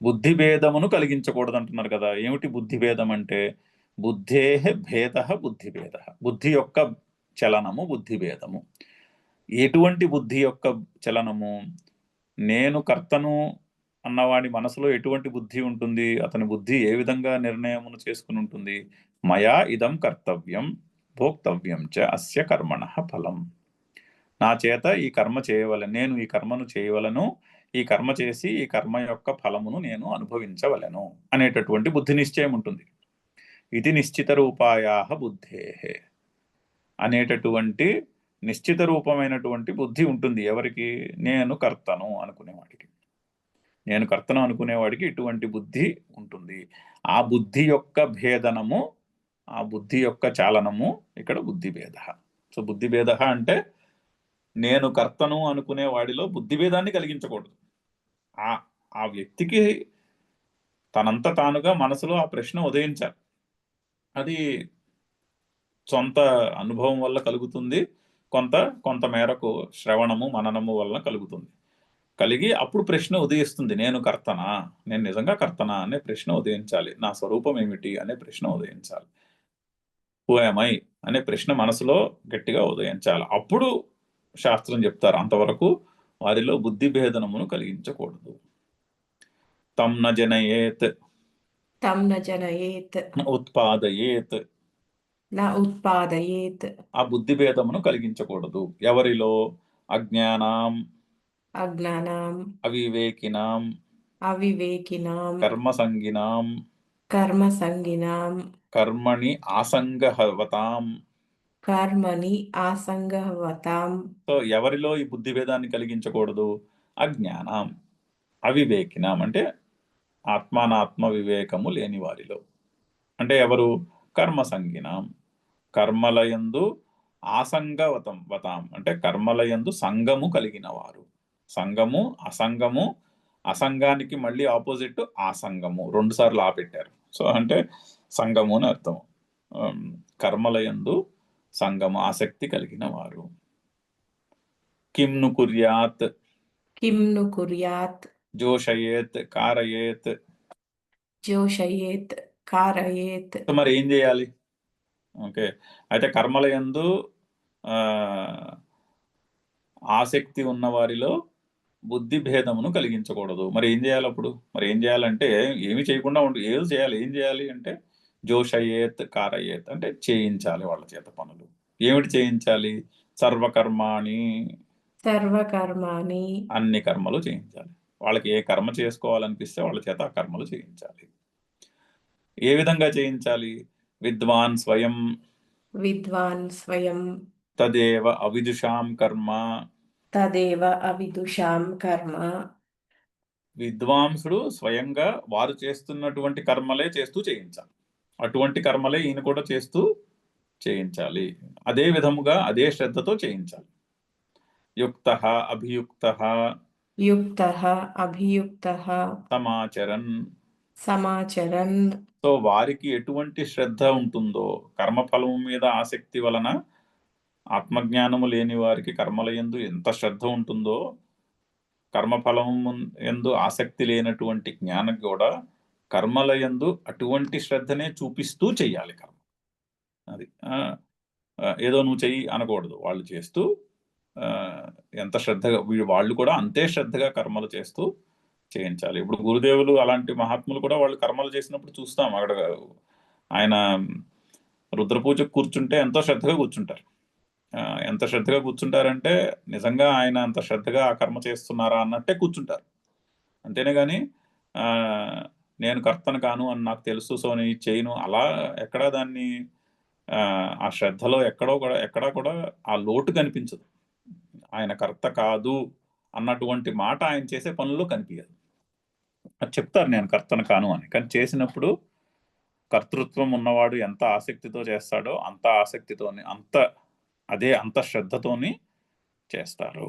బుద్ధిభేదమును కలిగించకూడదు అంటున్నారు కదా. ఏమిటి బుద్ధిభేదం అంటే? బుద్ధేః భేదః బుద్ధిభేదః. బుద్ధి యొక్క చలనము బుద్ధిభేదము. ఎటువంటి బుద్ధి యొక్క చలనము? నేను కర్తను అన్నవాడి మనసులో ఎటువంటి బుద్ధి ఉంటుంది? అతని బుద్ధి ఏ విధంగా నిర్ణయమును చేసుకుని ఉంటుంది? మయా ఇదం కర్తవ్యం భోక్తవ్యం చ అస్య కర్మణః ఫలం. నా చేత ఈ కర్మ చేయవలెను, నేను ఈ కర్మను చేయవలను, ఈ కర్మ చేసి ఈ కర్మ యొక్క ఫలమును నేను అనుభవించవలెను అనేటటువంటి బుద్ధి నిశ్చయం ఉంటుంది. ఇది నిశ్చిత రూపాయాః బుద్ధేః అనేటటువంటి నిశ్చిత రూపమైనటువంటి బుద్ధి ఉంటుంది. ఎవరికి? నేను కర్తను అనుకునేవాడికి. నేను కర్తను అనుకునేవాడికి ఇటువంటి బుద్ధి ఉంటుంది. ఆ బుద్ధి యొక్క భేదనము, ఆ బుద్ధి యొక్క చాలనము ఇక్కడ బుద్ధిభేద. సో బుద్ధిభేద అంటే నేను కర్తను అనుకునే వాడిలో బుద్ధిభేదాన్ని కలిగించకూడదు. ఆ వ్యక్తికి తనంత తానుగా మనసులో ఆ ప్రశ్న ఉదయించాలి. అది సొంత అనుభవం వల్ల కలుగుతుంది, కొంత మేరకు శ్రవణము మననము వల్ల కలుగుతుంది. కలిగి అప్పుడు ప్రశ్న ఉదయిస్తుంది, నేను కర్తనా, నేను నిజంగా కర్తనా అనే ప్రశ్న ఉదయించాలి. నా స్వరూపం ఏమిటి అనే ప్రశ్న ఉదయించాలి. హూ యామ్ ఐ అనే ప్రశ్న మనసులో గట్టిగా ఉదయించాలి. అప్పుడు శాస్త్రం చెప్తారు అంతవరకు వారిలో బుద్ధి భేదనమును కలిగించకూడదు. తం న జనయేత్ తం న జనయేత్ ఉత్పాదయేత్. న ఉత్పాదయేత్. ఆ బుద్ధి భేదమును కలిగించకూడదు. ఎవరిలో? అజ్ఞానాం అజ్ఞానాం అవివేకినాం అవివేకినాం కర్మసంగినాం కర్మసంగినాం కర్మణి ఆసంగహవతాం. కర్మని ఆసంగవతాం. సో ఎవరిలో ఈ బుద్ధి భేదాన్ని కలిగించకూడదు? అజ్ఞానం అవివేకినాం అంటే ఆత్మానాత్మ వివేకము లేని వారిలో. అంటే ఎవరు? కర్మసంగినాం కర్మలయందు ఆసంగవతాం అంటే కర్మలయందు సంగము కలిగిన వారు. సంగము అసంగము, అసంగానికి మళ్ళీ ఆపోజిట్ ఆసంగము, 2 సార్లు ఆపెట్టారు. సో అంటే సంగము అని అర్థం. కర్మలయందు సంగము ఆసక్తి కలిగిన వారు. కిం ను కుర్యాత్ కిం ను కుర్యాత్ జోషయేత్ కారయేత్. జోషయేత్ కారయేత్. మరి ఏం చేయాలి? ఓకే, అయితే కర్మలయందు ఆసక్తి ఉన్న వారిలో బుద్ధి భేదమును కలిగించకూడదు. మరి ఏం చేయాలి అప్పుడు? మరి ఏం చేయాలంటే ఏమి చేయకుండా ఏది చేయాలి. ఏం చేయాలి అంటే జోషయేత్ కారయేత్ అంటే చేయించాలి వాళ్ళ చేత పనులు. ఏమిటి చేయించాలి? సర్వకర్మాణి అన్ని కర్మలు చేయించాలి. వాళ్ళకి ఏ కర్మ చేసుకోవాలనిపిస్తే వాళ్ళ చేత ఆ కర్మలు చేయించాలి. ఏ విధంగా చేయించాలి? విద్వాన్ స్వయం తదేవ అవిదుషాం కర్మ. తదేవ అవిదుషాం కర్మ. విద్వాంసుడు స్వయంగా వారు చేస్తున్నటువంటి కర్మలే చేస్తూ చేయించాలి. అటువంటి కర్మలే ఈయన కూడా చేస్తూ చేయించాలి. అదే విధముగా అదే శ్రద్ధతో చేయించాలి. యుక్తః అభియుక్తః యుక్తః అభియుక్తః సమాచరన్. సమాచరన్. సో వారికి ఎటువంటి శ్రద్ధ ఉంటుందో, కర్మఫలము మీద ఆసక్తి వలన ఆత్మజ్ఞానము లేని వారికి కర్మల యందు ఎంత శ్రద్ధ ఉంటుందో, కర్మఫలము యందు ఆసక్తి లేనటువంటి జ్ఞానం కూడా కర్మల యందు అటువంటి శ్రద్ధనే చూపిస్తూ చెయ్యాలి కర్మ. అది ఏదో నువ్వు చెయ్యి అనకూడదు. వాళ్ళు చేస్తూ ఎంత శ్రద్ధగా వాళ్ళు కూడా అంతే శ్రద్ధగా కర్మలు చేస్తూ చేయించాలి. ఇప్పుడు గురుదేవులు అలాంటి మహాత్ములు కూడా వాళ్ళు కర్మలు చేసినప్పుడు చూస్తాం. అక్కడ ఆయన రుద్రపూజకు కూర్చుంటే ఎంతో శ్రద్ధగా కూర్చుంటారు. ఎంత శ్రద్ధగా కూర్చుంటారంటే నిజంగా ఆయన అంత శ్రద్ధగా ఆ కర్మ చేస్తున్నారా అన్నట్టే కూర్చుంటారు. అంతేనే కానీ నేను కర్తను కాను అని నాకు తెలుసు, సో నేను చేయను, అలా ఎక్కడా దాన్ని ఆ శ్రద్ధలో ఎక్కడా కూడా ఆ లోటు కనిపించదు. ఆయన కర్త కాదు అన్నటువంటి మాట ఆయన చేసే పనుల్లో కనిపించదు. అది చెప్తారు నేను కర్తను కాను అని, కానీ చేసినప్పుడు కర్తృత్వం ఉన్నవాడు ఎంత ఆసక్తితో చేస్తాడో అంత ఆసక్తితోని అంత శ్రద్ధతోని చేస్తారు.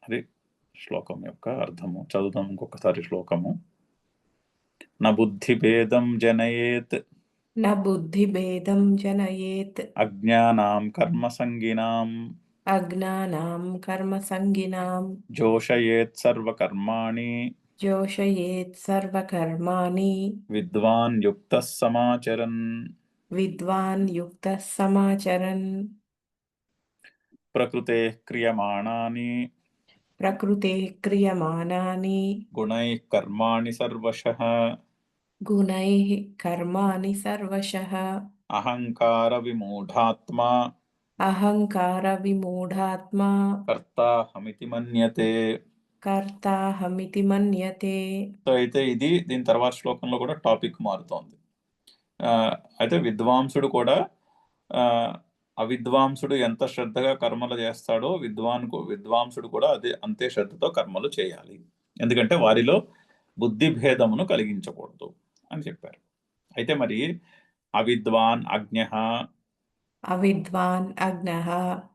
అది శ్లోకం యొక్క అర్థము. చదువుతాం ఇంకొకసారి శ్లోకము. న బుద్ధిభేదం జనయేత్. న బుద్ధిభేదం జనయేత్. అజ్ఞానాం కర్మసంగినాం. అజ్ఞానాం కర్మసంగినాం. జోషయేత్ సర్వకర్మాణి. జోషయేత్ సర్వకర్మాణి. విద్వాన్ యుక్తః సమాచరన్. విద్వాన్ యుక్తః సమాచరన్. ప్రకృతేః క్రియమాణాని. ప్రకృతేః క్రియమాణాని. గుణైః కర్మాణి సర్వశః. గుణైః కర్మాణి సర్వశః. అహంకార విమూఢాత్మా. అహంకార విమూఢాత్మా. కర్తాహమితి మన్యతే. కర్తాహమితి మన్యతే. సో అయితే దీని తర్వాత శ్లోకంలో కూడా టాపిక్ మారుతోంది. అయితే విద్వాంసుడు కూడా అవిద్వాంసుడు ఎంత శ్రద్ధగా కర్మలు చేస్తాడో విద్వాంసుడు కూడా అంతే శ్రద్ధతో కర్మలు చేయాలి. ఎందుకంటే వారిలో బుద్ధి భేదమును కలిగించకూడదు అని చెప్పారు. అయితే మరి అవిద్వాన్ అజ్ఞః. అవిద్వాన్ అజ్ఞః.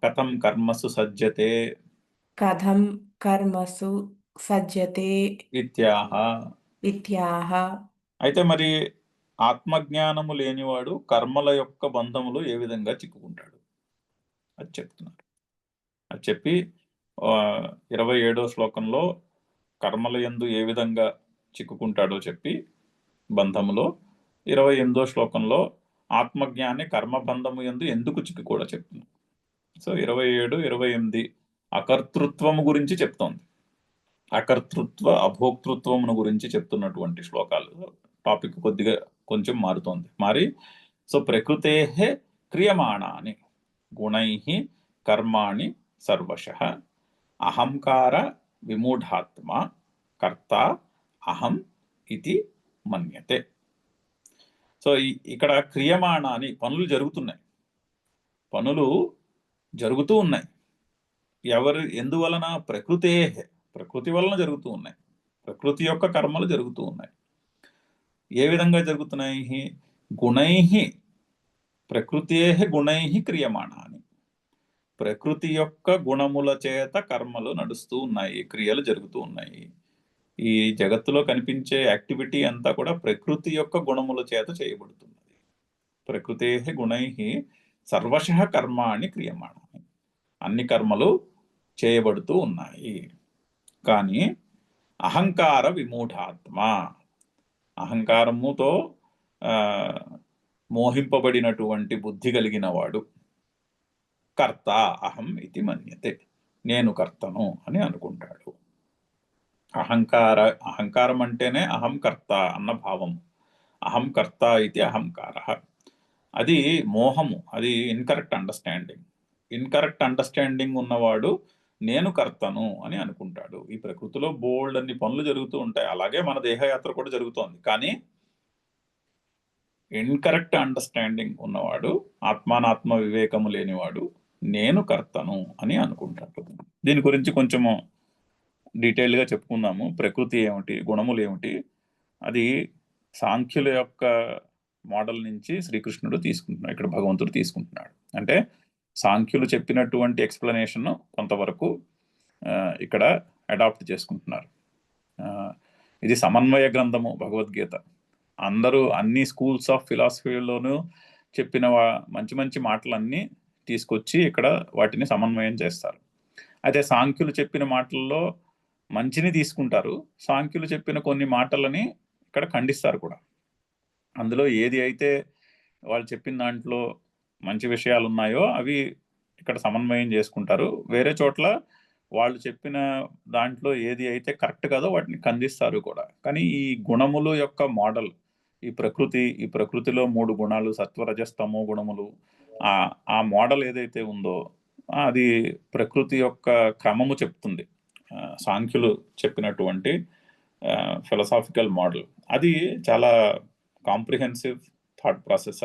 కథం కర్మసు సజ్జతే. కథం కర్మసు సజ్జతే. ఇత్యాహ. అయితే మరి ఆత్మజ్ఞానము లేనివాడు కర్మల యొక్క బంధములు ఏ విధంగా చిక్కుకుంటాడు అది చెప్తున్నారు. అది చెప్పి 27వ శ్లోకంలో కర్మల యందు ఏ విధంగా చిక్కుకుంటాడో చెప్పి బంధములో, 28వ శ్లోకంలో ఆత్మజ్ఞాని కర్మబంధము యందు ఎందుకు చిక్కు కూడా చెప్తున్నారు. సో 27, 28 అకర్తృత్వము గురించి చెప్తోంది. అకర్తృత్వ అభోక్తృత్వమును గురించి చెప్తున్నటువంటి శ్లోకాలు. టాపిక్ కొంచెం మారి సో ప్రకృతేః క్రియమాణాని గుణైః కర్మాణి సర్వశః అహంకార విమూఢాత్మ కర్త అహం ఇది మన్యతే. సో ఇక్కడ క్రియమాణాని పనులు జరుగుతూ ఉన్నాయి. ఎందువలన? ప్రకృతి వలన జరుగుతూ ఉన్నాయి. ప్రకృతి యొక్క కర్మలు జరుగుతూ ఉన్నాయి. ఏ విధంగా జరుగుతున్నాయి? గుణైః, ప్రకృతేః గుణైః క్రియమాణాని. ప్రకృతి యొక్క గుణముల చేత కర్మలు నడుస్తూ ఉన్నాయి, క్రియలు జరుగుతూ ఉన్నాయి. ఈ జగత్తులో కనిపించే యాక్టివిటీ అంతా కూడా ప్రకృతి యొక్క గుణముల చేత చేయబడుతున్నది. ప్రకృతేః గుణైః సర్వశః కర్మాణి క్రియమాణాని. అన్ని కర్మలు చేయబడుతూ ఉన్నాయి. కానీ అహంకార విమూఢాత్మ, అహంకారముతో మోహింపబడినటువంటి బుద్ధి కలిగిన వాడు కర్త అహం ఇది మన్యతే, నేను కర్తను అని అనుకుంటాడు. అహంకారం అంటేనే అహం కర్త అన్న భావం. అహం కర్త ఇది అహంకార. అది మోహము, అది ఇన్కరెక్ట్ అండర్స్టాండింగ్ ఉన్నవాడు నేను కర్తను అని అనుకుంటాడు. ఈ ప్రకృతిలో బోల్డ్ అన్ని పనులు జరుగుతూ ఉంటాయి, అలాగే మన దేహయాత్ర కూడా జరుగుతోంది. కానీ ఇన్కరెక్ట్ అండర్స్టాండింగ్ ఉన్నవాడు, ఆత్మానాత్మ వివేకము లేనివాడు నేను కర్తను అని అనుకుంటారు. దీని గురించి కొంచెము డీటెయిల్డ్గా చెప్పుకుందాము. ప్రకృతి ఏమిటి, గుణములు ఏమిటి, అది సాంఖ్యుల యొక్క మోడల్ నుంచి శ్రీకృష్ణుడు తీసుకుంటున్నాడు, ఇక్కడ భగవంతుడు తీసుకుంటున్నాడు. అంటే సాంఖ్యులు చెప్పినటువంటి ఎక్స్ప్లెనేషన్ కొంతవరకు ఇక్కడ అడాప్ట్ చేసుకుంటున్నారు. ఇది సమన్వయ గ్రంథము భగవద్గీత. అందరూ అన్ని స్కూల్స్ ఆఫ్ ఫిలాసఫీలోనూ చెప్పిన మంచి మంచి మాటలన్నీ తీసుకొచ్చి ఇక్కడ వాటిని సమన్వయం చేస్తారు. అయితే సాంఖ్యులు చెప్పిన మాటల్లో మంచిని తీసుకుంటారు, సాంఖ్యులు చెప్పిన కొన్ని మాటలని ఇక్కడ ఖండిస్తారు కూడా. అందులో ఏది అయితే వాళ్ళు చెప్పిన దాంట్లో మంచి విషయాలు ఉన్నాయో అవి ఇక్కడ సమన్వయం చేసుకుంటారు. వేరే చోట్ల వాళ్ళు చెప్పిన దాంట్లో ఏది అయితే కరెక్ట్ కాదో వాటిని ఖండిస్తారు కూడా. కానీ ఈ గుణములు యొక్క మోడల్, ఈ ప్రకృతిలో 3 గుణాలు, సత్వరజస్తమో గుణములు, ఆ మోడల్ ఏదైతే ఉందో అది ప్రకృతి యొక్క క్రమము చెప్తుంది. సాంఖ్యులు చెప్పినటువంటి ఫిలసాఫికల్ మోడల్ అది చాలా కాంప్రిహెన్సివ్ థాట్ ప్రాసెస్.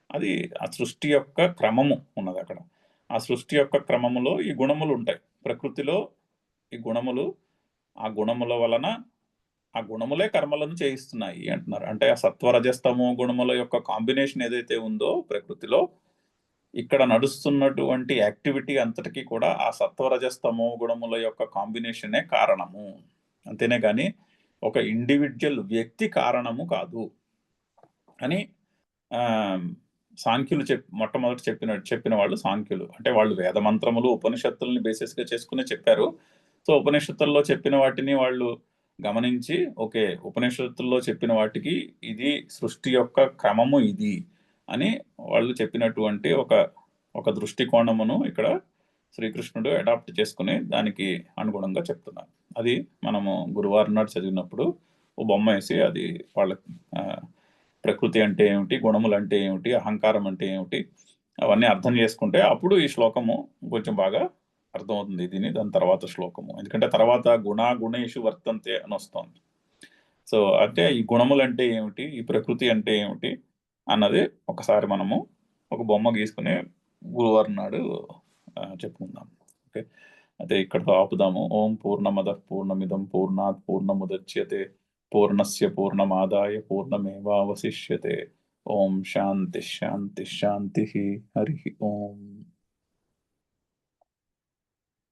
అది ఆ సృష్టి యొక్క క్రమము ఉన్నది అక్కడ. ఆ సృష్టి యొక్క క్రమములో ఈ గుణములు ఉంటాయి. ప్రకృతిలో ఈ గుణములు, ఆ గుణముల వలన ఆ గుణములే కర్మలను చేయిస్తున్నాయి అంటున్నారు. అంటే ఆ సత్వరజస్తమో గుణముల యొక్క కాంబినేషన్ ఏదైతే ఉందో ప్రకృతిలో, ఇక్కడ నడుస్తున్నటువంటి యాక్టివిటీ అంతటికీ కూడా ఆ సత్వరజస్తమో గుణముల యొక్క కాంబినేషనే కారణము, అంతేనే కానీ ఒక ఇండివిజువల్ వ్యక్తి కారణము కాదు అని సాంఖ్యులు మొట్టమొదటి చెప్పిన వాళ్ళు సాంఖ్యులు. అంటే వాళ్ళు వేదమంత్రములు ఉపనిషత్తుల్ని బేసిస్గా చేసుకునే చెప్పారు. సో ఉపనిషత్తుల్లో చెప్పిన వాటిని వాళ్ళు గమనించి, ఓకే ఉపనిషత్తుల్లో చెప్పిన వాటికి ఇది సృష్టి యొక్క క్రమము ఇది అని వాళ్ళు చెప్పినటువంటి ఒక దృష్టికోణమును ఇక్కడ శ్రీకృష్ణుడు అడాప్ట్ చేసుకుని దానికి అనుగుణంగా చెప్తున్నారు. అది మనము గురువారం నాడు చదివినప్పుడు ఓ బొమ్మ వేసి అది వాళ్ళ ప్రకృతి అంటే ఏమిటి, గుణములు అంటే ఏమిటి, అహంకారం అంటే ఏమిటి, అవన్నీ అర్థం చేసుకుంటే అప్పుడు ఈ శ్లోకము కొంచెం బాగా అర్థమవుతుంది. దాని తర్వాత శ్లోకము, ఎందుకంటే తర్వాత గుణేషు వర్తంతే అని వస్తుంది. సో అంటే ఈ గుణములు అంటే ఏమిటి, ఈ ప్రకృతి అంటే ఏమిటి అన్నది ఒకసారి మనము ఒక బొమ్మ గీసుకుని గురువారం నాడు చెప్పుకుందాం. ఓకే, అయితే ఇక్కడతో ఆపుదాము. ఓం పూర్ణమద పూర్ణమిదం పూర్ణాత్ పూర్ణముదచ్యతే పూర్ణస్య పూర్ణమాదాయ పూర్ణమేవావశిష్యతే. ఓం శాంతి శాంతి శాంతి. హరి ఓం.